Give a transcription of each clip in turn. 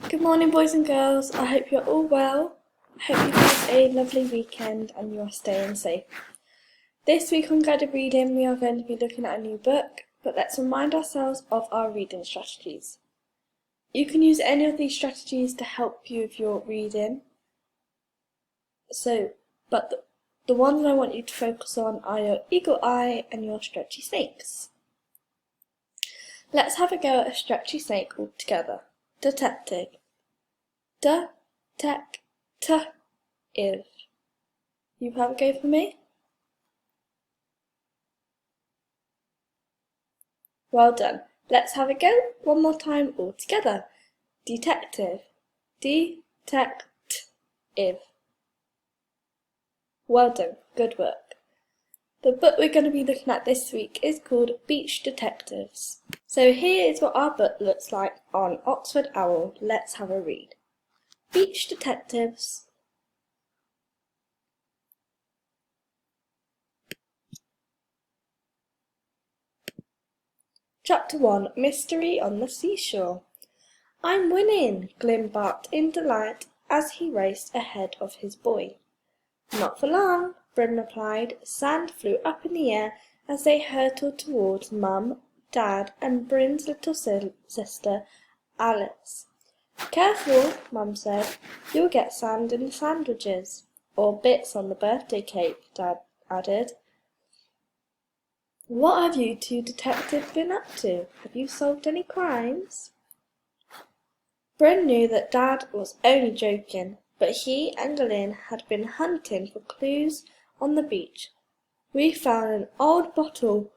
Good morning, boys and girls. I hope you're all well. I hope you've had a lovely weekend and you are staying safe. This week on Guided Reading, we are going to be looking at a new book, but let's remind ourselves of our reading strategies. You can use any of these strategies to help you with your reading. But the ones I want you to focus on are your eagle eye and your stretchy snakes. Let's have a go at a stretchy snake all together. Detective. De-tec-t-ive. You have a go for me? Well done. Let's have a go one more time all together. Detective. De-tec-t-ive. Well done. Good work. The book we're going to be looking at this week is called Beach Detectives. So here is what our book looks like on Oxford Owl. Let's have a read. Beach Detectives. Chapter 1, Mystery on the Seashore. I'm winning, Glyn barked in delight as he raced ahead of his boy. Not for long, Bryn replied. Sand flew up in the air as they hurtled towards Mum, Dad, and Bryn's little sister, Alice. Careful, Mum said. You'll get sand in the sandwiches. Or bits on the birthday cake, Dad added. What have you two detectives been up to? Have you solved any crimes? Bryn knew that Dad was only joking, but he and Glyn had been hunting for clues on the beach. We found an old bottle,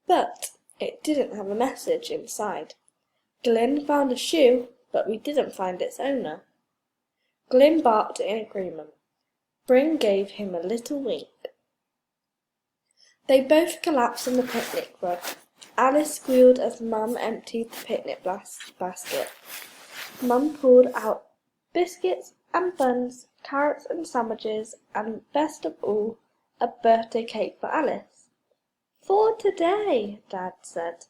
but it didn't have a message inside. Glyn found a shoe, but we didn't find its owner. Glyn barked in agreement. Bryn gave him a little wink. They both collapsed on the picnic rug. Alice squealed as Mum emptied the picnic basket. Mum pulled out biscuits and buns, carrots and sandwiches, and best of all, a birthday cake for Alice. For today, Dad said.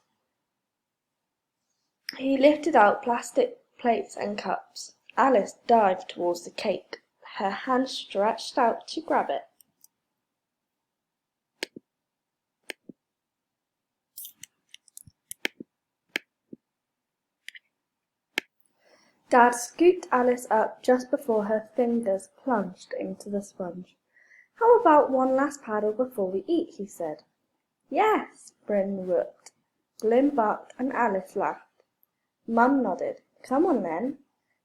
He lifted out plastic plates and cups. Alice dived towards the cake, her hand stretched out to grab it. Dad scooped Alice up just before her fingers plunged into the sponge. How about one last paddle before we eat, he said. Yes, Bryn whooped. Glyn barked and Alice laughed. Mum nodded. Come on then.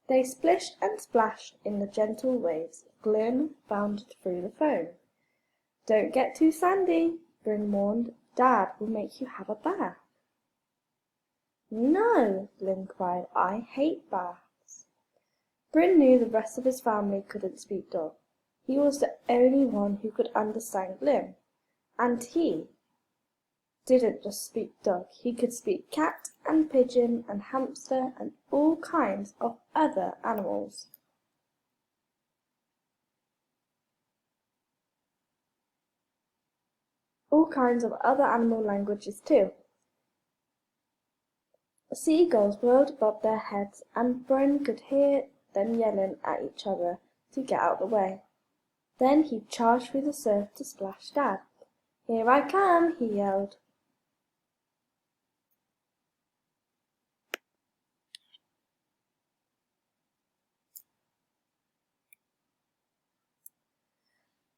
They splished and splashed in the gentle waves. Glyn bounded through the foam. Don't get too sandy, Bryn warned. Dad will make you have a bath. No, Glyn cried. I hate baths. Bryn knew the rest of his family couldn't speak dog. He was the only one who could understand Glyn. And he didn't just speak dog. He could speak cat and pigeon and hamster and all kinds of other animals. All kinds of other animal languages too. Seagulls whirled above their heads, and Bryn could hear them yelling at each other to get out of the way. Then he charged through the surf to splash Dad. Here I come, he yelled.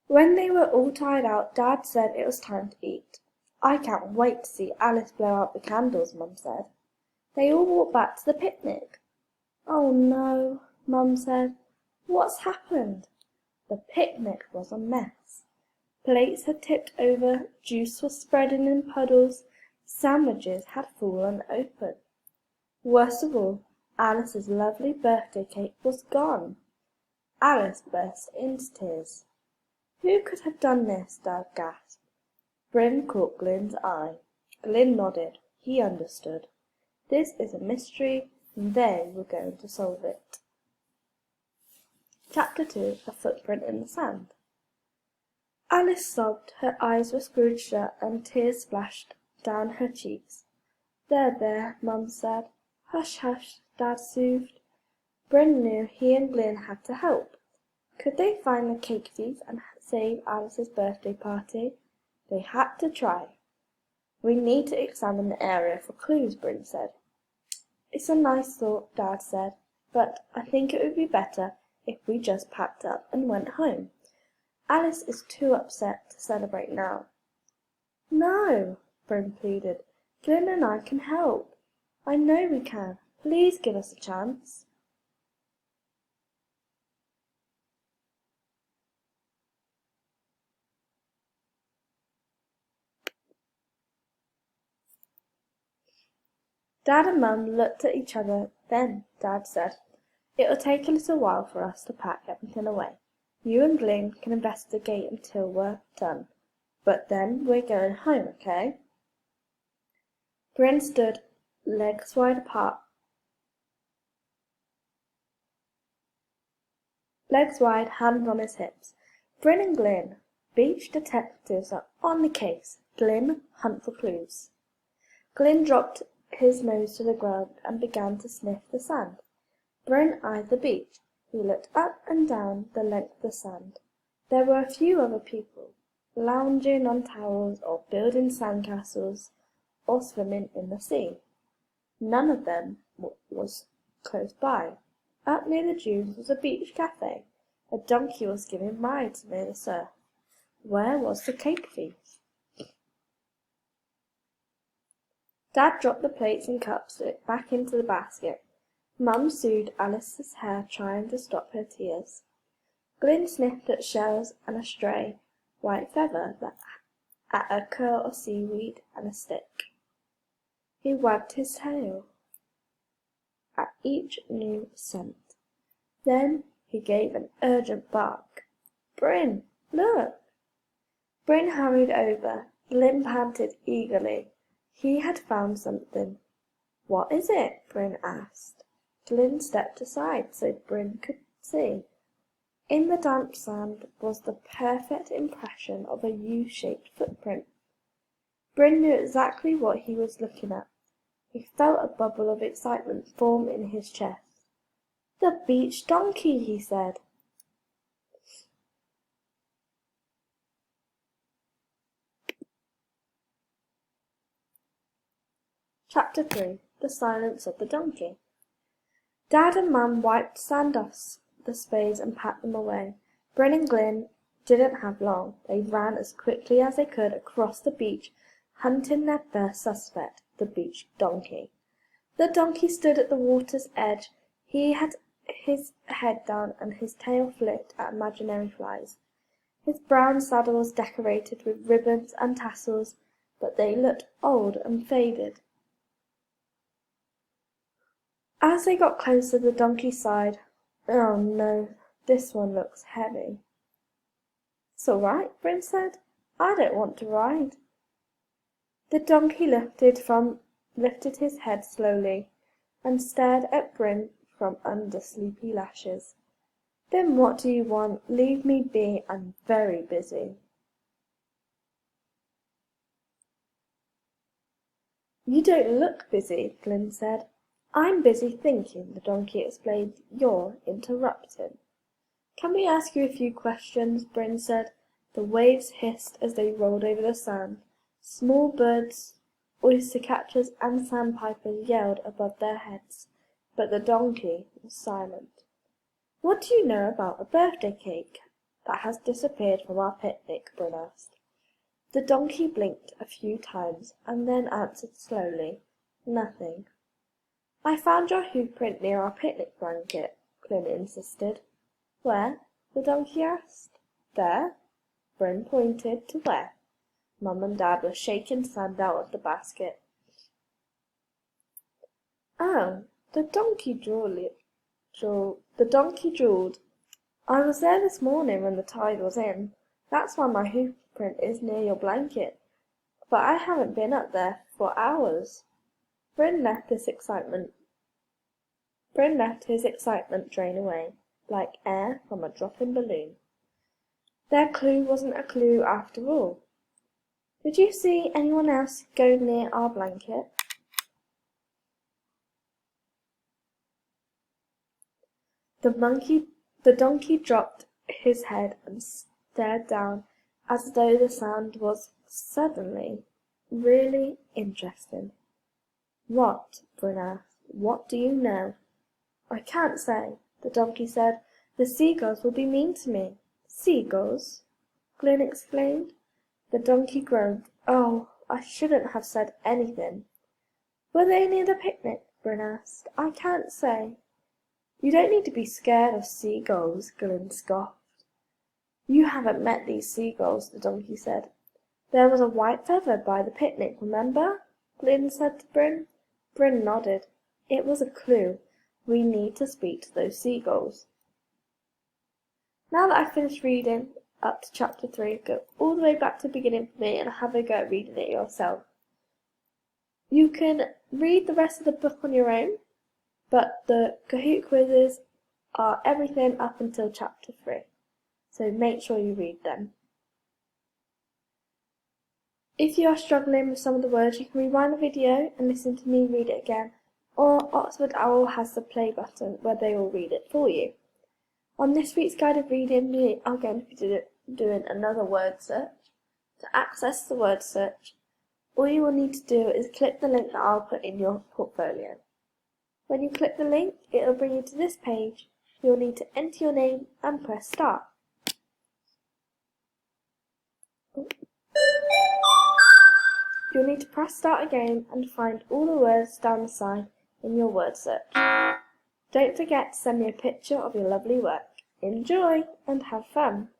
When they were all tired out, Dad said it was time to eat. I can't wait to see Alice blow out the candles, Mum said. They all walked back to the picnic. Oh no, Mum said. What's happened? The picnic was a mess. Plates had tipped over, juice was spreading in puddles, sandwiches had fallen open. Worst of all, Alice's lovely birthday cake was gone. Alice burst into tears. Who could have done this? Dad gasped. Bryn caught Glyn's eye. Glyn nodded. He understood. This is a mystery, and they were going to solve it. Chapter 2, A Footprint in the Sand. Alice sobbed. Her eyes were screwed shut, and tears splashed down her cheeks. There, Mum said. Hush, hush, Dad soothed. Bryn knew he and Glyn had to help. Could they find the cake thief and save Alice's birthday party? They had to try. We need to examine the area for clues, Bryn said. It's a nice thought, Dad said, but I think it would be better if we just packed up and went home. Alice is too upset to celebrate now. No, Bryn pleaded. Glyn and I can help. I know we can. Please give us a chance. Dad and Mum looked at each other. Then Dad said, "It'll take a little while for us to pack everything away. You and Glyn can investigate until we're done. But then we're going home, okay?" Bryn stood, legs wide apart. Legs wide, hands on his hips. Bryn and Glyn, beach detectives, are on the case. Glyn, hunt for clues. Glyn dropped his nose to the ground and began to sniff the sand. Bryn eyed the beach. He looked up and down the length of the sand. There were a few other people, lounging on towels or building sandcastles or swimming in the sea. None of them was close by. Up near the dunes was a beach cafe. A donkey was giving rides near the surf. Where was the cake thief? Dad dropped the plates and cups back into the basket. Mum soothed Alice's hair, trying to stop her tears. Glyn sniffed at shells and a stray white feather, at a curl of seaweed and a stick. He wagged his tail at each new scent. Then he gave an urgent bark. "Bryn, look!" Bryn hurried over. Glyn panted eagerly. He had found something. "What is it?" Bryn asked. Glyn stepped aside so Bryn could see. In the damp sand was the perfect impression of a U-shaped footprint. Bryn knew exactly what he was looking at. He felt a bubble of excitement form in his chest. "The beach donkey," he said. Chapter 3. The Silence of the Donkey. Dad and Mum wiped sand off the spades and packed them away. Bryn and Glyn didn't have long. They ran as quickly as they could across the beach, hunting their first suspect, the beach donkey. The donkey stood at the water's edge. He had his head down and his tail flicked at imaginary flies. His brown saddle was decorated with ribbons and tassels, but they looked old and faded. As they got closer, the donkey sighed. "Oh no, this one looks heavy." "It's all right," Bryn said. "I don't want to ride." The donkey lifted his head slowly and stared at Bryn from under sleepy lashes. "Then what do you want? Leave me be. I'm very busy." "You don't look busy," Glyn said. "I'm busy thinking," the donkey explained. "You're interrupting." "Can we ask you a few questions?" Bryn said. The waves hissed as they rolled over the sand. Small birds, oyster catchers, and sandpipers yelled above their heads, but the donkey was silent. "What do you know about a birthday cake that has disappeared from our picnic?" Bryn asked. The donkey blinked a few times and then answered slowly, "Nothing." "I found your hoof print near our picnic blanket," Glyn insisted. "Where?" the donkey asked. "There." Bryn pointed to where. Mum and Dad were shaking sand out of the basket. "Oh," the donkey drooled. "I was there this morning when the tide was in. That's why my hoof print is near your blanket. But I haven't been up there for hours." Bryn let his excitement drain away, like air from a dropping balloon. Their clue wasn't a clue after all. "Did you see anyone else go near our blanket?" The donkey dropped his head and stared down as though the sound was suddenly really interesting. "What?" Bryn asked. "What do you know?" "I can't say," the donkey said. "The seagulls will be mean to me." "Seagulls?" Glynn exclaimed. The donkey groaned. "Oh, I shouldn't have said anything." "Were they near the picnic?" Bryn asked. "I can't say." "You don't need to be scared of seagulls," Glynn scoffed. "You haven't met these seagulls," the donkey said. "There was a white feather by the picnic, remember?" Glynn said to Bryn. Bryn nodded. It was a clue. We need to speak to those seagulls. Now that I've finished reading up to chapter 3, go all the way back to the beginning for me and have a go at reading it yourself. You can read the rest of the book on your own, but the Kahoot quizzes are everything up until chapter 3, so make sure you read them. If you are struggling with some of the words, you can rewind the video and listen to me read it again, or Oxford Owl has the play button where they will read it for you. On this week's guided reading, we are going to be doing another word search. To access the word search, all you will need to do is click the link that I'll put in your portfolio. When you click the link, it will bring you to this page. You'll need to enter your name and press start. You'll need to press start again and find all the words down the side in your word search. Don't forget to send me a picture of your lovely work. Enjoy and have fun!